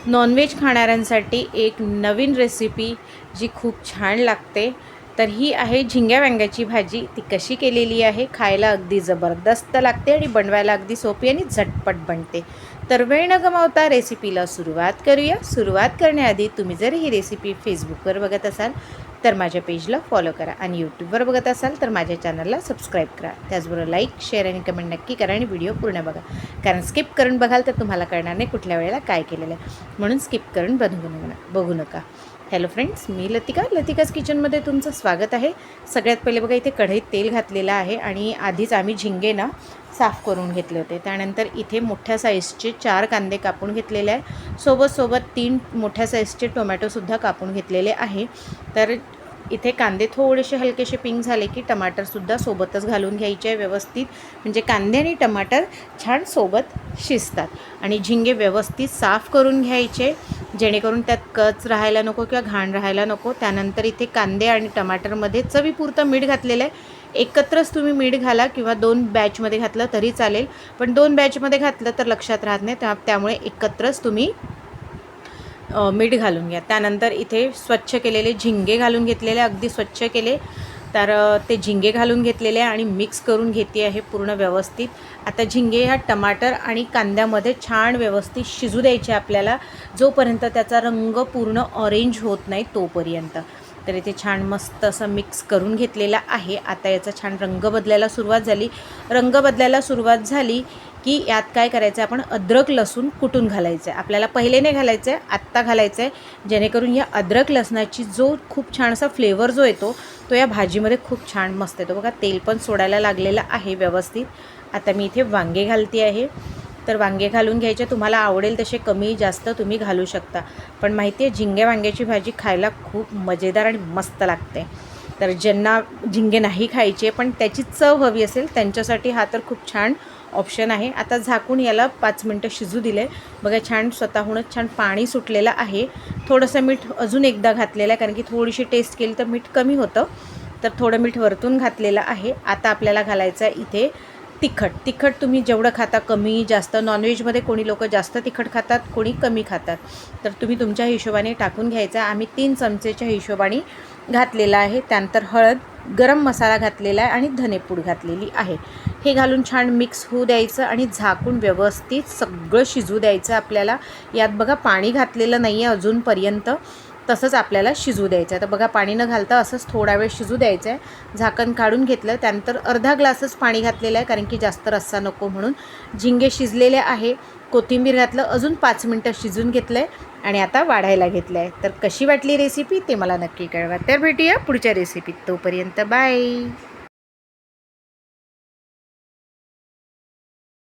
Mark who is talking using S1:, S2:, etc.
S1: Non veg खाणाऱ्यांसाठी एक नवीन recipe जी खूप छान लागते, तर ही आहे झिंग्या वांग्याची भाजी। ती कशी केलेली आहे, खायला अगदी जबरदस्त लागते आणि बनवायला अगदी सोपी आणि झटपट बनते। तर वेळ न गमावता रेसिपीला सुरुवात करूया। सुरुवात करण्याआधी तुम्ही जर ही रेसिपी फेसबुकवर बघत असाल तर माझ्या पेजला फॉलो करा आणि यूट्यूबवर बघत असाल तर माझ्या चॅनलला सबस्क्राईब करा। त्याचबरोबर लाईक, शेअर आणि कमेंट नक्की करा आणि व्हिडिओ पूर्ण बघा, कारण स्किप करून बघाल तर तुम्हाला कळणार नाही कुठल्या वेळेला काय केलेलं आहे, म्हणून स्किप करून बघू नका। हॅलो फ्रेंड्स, मी लतिकाज किचनमध्ये तुमचं स्वागत आहे। सगळ्यात पहिले बघा, इथे कढईत तेल घातलेलं आहे आणि आधीच आम्ही झिंगे ना साफ करून घेतले होते। त्यानंतर इथे मोठ्या साईजचे 4 कांदे कापून घेतलेले आहे, सोबत 3 मोठ्या साईजचे टोमॅटोसुद्धा कापून घेतलेले आहे। तर इथे कांदे थोडेसे हलकेसे पिंक झाले की टमाटरसुद्धा सोबतच घालून घ्यायचे आहे व्यवस्थित, म्हणजे कांदे आणि टमाटर छान सोबत शिजतात। आणि झिंगे व्यवस्थित साफ करून घ्यायचे, जेणेकरून त्यात कच राहायला नको किंवा घाण राहायला नको। त्यानंतर इथे कांदे आणि टमाटरमध्ये चवीपुरतं मीठ घातलेलं आहे। एकत्रच तुम्ही मीठ घाला किंवा 2 बॅचमध्ये घातलं तरी चालेल, पण 2 बॅचमध्ये घातलं तर लक्षात राहत नाही, त्यामुळे एकत्रच तुम्ही मीठ घालून घ्या। त्यानंतर इथे स्वच्छ केलेले झिंगे घालून घेतलेले, अगदी स्वच्छ केले, तर ते झिंगे घालून घेतलेले आणि मिक्स करून घेते आहे पूर्ण व्यवस्थित। आता झिंगे ह्या टमाटर आणि कांद्यामध्ये छान व्यवस्थित शिजू द्यायचे आपल्याला, जोपर्यंत त्याचा रंग पूर्ण ऑरेंज होत नाही तोपर्यंत। तर इथे छान मस्त असं मिक्स करून घेतलेला आहे। आता याचा छान रंग बदलायला सुरुवात झाली की यात काय करायचं आहे, आपण अद्रक लसूण कुटून घालायचं आहे। आपल्याला पहिले नाही घालायचं आहे, आत्ता घालायचं आहे, जेणेकरून या अद्रक लसणाची जो खूप छान असा फ्लेवर जो येतो तो या भाजीमध्ये खूप छान मस्त येतो। बघा, तेल पण सोडायला लागलेलं आहे व्यवस्थित। आता मी इथे वांगे घालते आहे, तर वांगे घालून घ्यायचे, तुम्हाला आवडेल तसे कमी जास्त तुम्ही घालू शकता। पण माहिती आहे, झिंगे वांग्याची भाजी खायला खूप मजेदार आणि मस्त लागते। तर ज्यांना झिंगे नाही खायचे पण त्याची चव हवी असेल त्यांच्यासाठी हा तर खूप छान ऑप्शन आहे। आता झाकून याला 5 मिनटं शिजू दिले। बघा, छान स्वतःहूनच छान पाणी सुटलेलं आहे। थोडंसं मीठ अजून एकदा घातलेलं आहे, कारण की थोडीशी टेस्ट केली तर मीठ कमी होतं, तर थोडं मीठ वरतून घातलेलं आहे। आता आपल्याला घालायचं आहे इथे तिखट तुम्ही जेवढं खाता, कमी जास्त। नॉनव्हेजमध्ये कोणी लोक जास्त तिखट खातात, कोणी कमी खातात, तर तुम्ही तुमच्या हिशोबाने टाकून घ्यायचं। आम्ही 3 चमचेच्या हिशोबाने घातलेला आहे। त्यानंतर हळद, गरम मसाला घातलेला आहे आणि धनेपूड घातलेली आहे। हे घालून छान मिक्स होऊ द्यायचं आणि झाकून व्यवस्थित सगळं शिजू द्यायचं आपल्याला। यात बघा, पाणी घातलेलं नाही आहे अजूनपर्यंत, तसंच आपल्याला शिजू द्यायचं आहे। तर बघा, पाणी न घालता असंच थोडा वेळ शिजू द्यायचं आहे। झाकण काढून घेतलं, त्यानंतर अर्धा ग्लासच पाणी घातलेलं आहे, कारण की जास्त रस्सा नको म्हणून। झिंगे शिजलेले आहे, कोथिंबीर घातलं, अजून 5 मिनटं शिजून घेतलं आहे आणि आता वाढायला घेतलं आहे। तर कशी वाटली रेसिपी ते मला नक्की कळवा। तर भेटूया पुढच्या रेसिपीत, तोपर्यंत बाय।